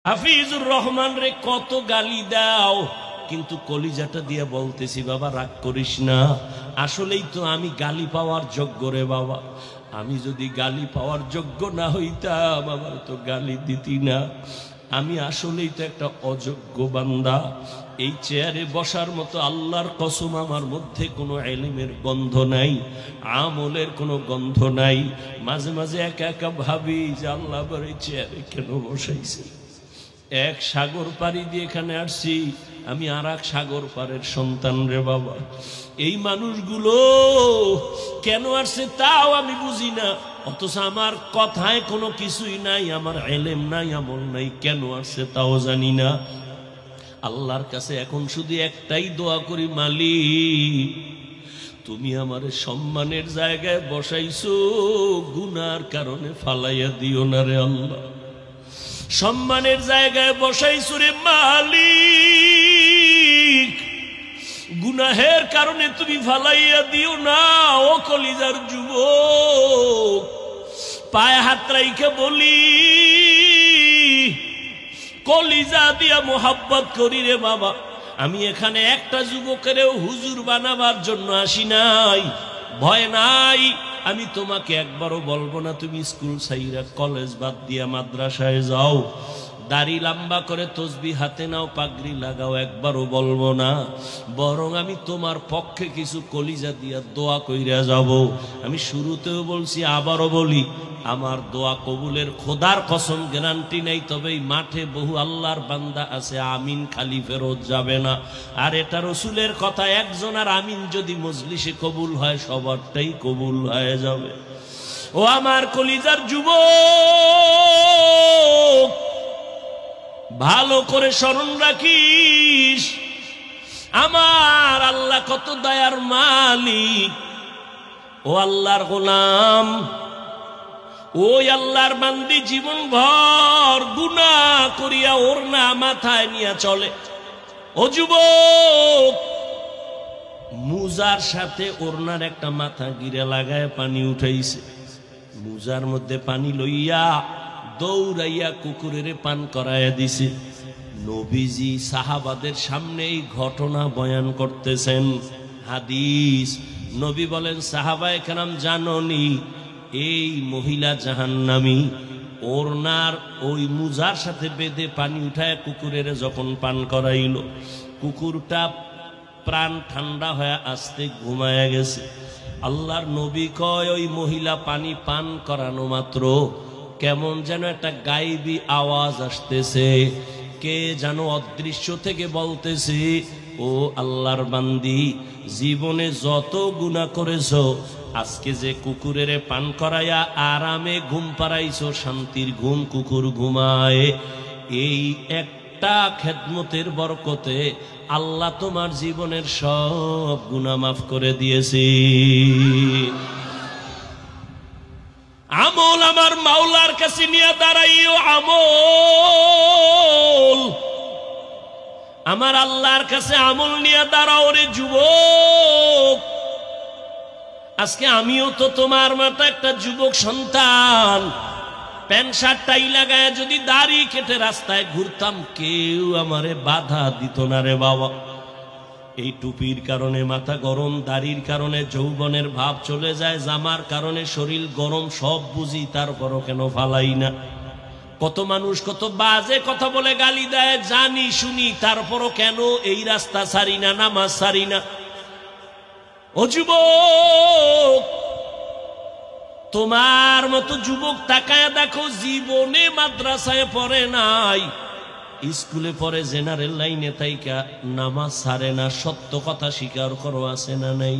হাফিজুর রহমান রে কত গালি দাও, কিন্তু কলিজাটা দিয়ে বলতেছি বাবা রাগ করিস না, আসলেই তো আমি গালি পাওয়ার যোগ্য রে বাবা। আমি যদি গালি পাওয়ার যোগ্য না হইতাম আমার তো গালি দিতি না। আমি আসলেই তো একটা অযোগ্য বান্দা। এই চেয়ারে বসার মতো আল্লাহর কসম আমার মধ্যে কোনো ইলমের গন্ধ নাই, আমলের কোনো গন্ধ নাই। মাঝে মাঝে একা একা ভাবি যে আল্লাহ আবার এই চেয়ারে কেন বসাইছে। এক সাগর পাড়ি দিয়ে এখানে আসছি, আমি আর এক সাগর পারের সন্তান রে বাবা। এই মানুষগুলো কেন আসছে তাও আমি বুঝি না, অথচ আমার কথায় কোনো কিছুই নাই, আমার ইলম নাই, আমল নাই, কেন আসছে তাও জানি না। আল্লাহর কাছে এখন শুধু একটাই দোয়া করি, মালিক তুমি আমার সম্মানের জায়গায় বসাইছো, গুনার কারণে ফালাইয়া দিও না রে আল্লাহ। সম্মানের জায়গায় বসাইছো রে মালিক, গুনাহের কারণে তুমি ফালাইয়া দিও না। ও কলিজার যুবক, পায়ে হাত রাইখে বলি, কলিজা দিয়া মোহাব্বত করি রে বাবা। আমি এখানে একটা যুবকেরও হুজুর বানাবার জন্য আসি নাই, ভয় নাই। আমি তোমাকে একবারও বলবো না তুমি স্কুল ছাইরা কলেজ বাদ দিয়া মাদ্রাসায় যাও, দাড়ি লম্বা করে তসবিহ হাতে নাও, পাগড়ি লাগাও, একবারও বলবো না। বরং আমি তোমার পক্ষে কিছু কলিজা দিয়া দোয়া কইরা যাব। আমি শুরুতেও বলছি, আবারও বলি, আমার দোয়া কবুলের খোদার কসম গ্যারান্টি নেই, তবে এই মাঠে বহু আল্লাহর বান্দা আছে আমিন খালি ফেরত যাবে না। আর এটা রসুলের কথা, একজন আর আমিন যদি মজলিসে কবুল হয় সবারটাই কবুল হয়ে যাবে। ও আমার কলিজার যুবক, ভালো করে স্মরণ রাখিস, আমার আল্লাহ কত দয়ার মালিক। ও আল্লাহর গোলাম, ওই আল্লাহর বান্দি জীবন ভর গুনাহ করিয়া ওড়না মাথায় নিয়ে চলে। ও যুবক, মুজার সাথে ওড়নার একটা মাথা গিরে লাগায় পানি উঠাইছে, মুজার মধ্যে পানি লইয়া দৌড়াইয়া কুকুরের পান করাইয়া দিছে। নবীজি সাহাবাদের সামনে এই ঘটনা বয়ান করতেছেন। হাদিস, নবী বলেন, সাহাবায়ে কেরাম জাননি এই মহিলা জাহান্নামী। ওড়নার ওই মুজার সাথে বেঁধে পানি উঠায় কুকুরের যখন পান করাইল, কুকুরটা প্রাণ ঠান্ডা হয়ে আস্তে ঘুমায়া গেছে। আল্লাহর নবী কয়, ওই মহিলা পানি পান করানো মাত্র কেমন যেন একটা গায়েবী আওয়াজ আসতেছে, কে যেন অদৃশ্য থেকে বলতেছে, ও আল্লাহর বান্দি, জীবনে যত গুনাহ করেছো, আজকে যে কুকুরের পান করাইয়া আরামে ঘুম পাড়াইছো, শান্তির ঘুম কুকুর ঘুমায়, এই একটা খেদমতের বরকতে আল্লাহ তোমার জীবনের সব গুনাহ মাফ করে দিয়েছে। আমল আমার মাওলার কাছে নিয়ে দাঁড়াইও, আমল আমার আল্লাহর কাছে আমল নিয়ে দাঁড়াও রে যুবক। আজকে আমিও তো তোমার মতো একটা যুবক সন্তান, প্যান্ট শার্ট টাই লাগায় যদি দাড়ি কেটে রাস্তায় ঘুরতাম, কেউ আমারে বাধা দিত না রে বাবা। এই টুপির কারণে মাথা গরম, দাড়ির কারণে যৌবনের ভাব চলে যায়, জামার কারণে শরীর গরম, সব বুঝি, তারপরও কেন ফালাই না। কত মানুষ কত বাজে কথা বলে গালি দেয়, জানি শুনি, তারপরও কেন এই রাস্তা ছাড়ি না, নামাজ ছাড়ি না। ও যুবক, তোমার মতো যুবক তাকায় দেখো, জীবনে মাদ্রাসায় পড়ে নাই, স্কুলে পড়ে, জেনারেল লাইনে তাইকা নামাজ ছাড়ে না, সত্য কথা স্বীকার করো, আছে না নাই?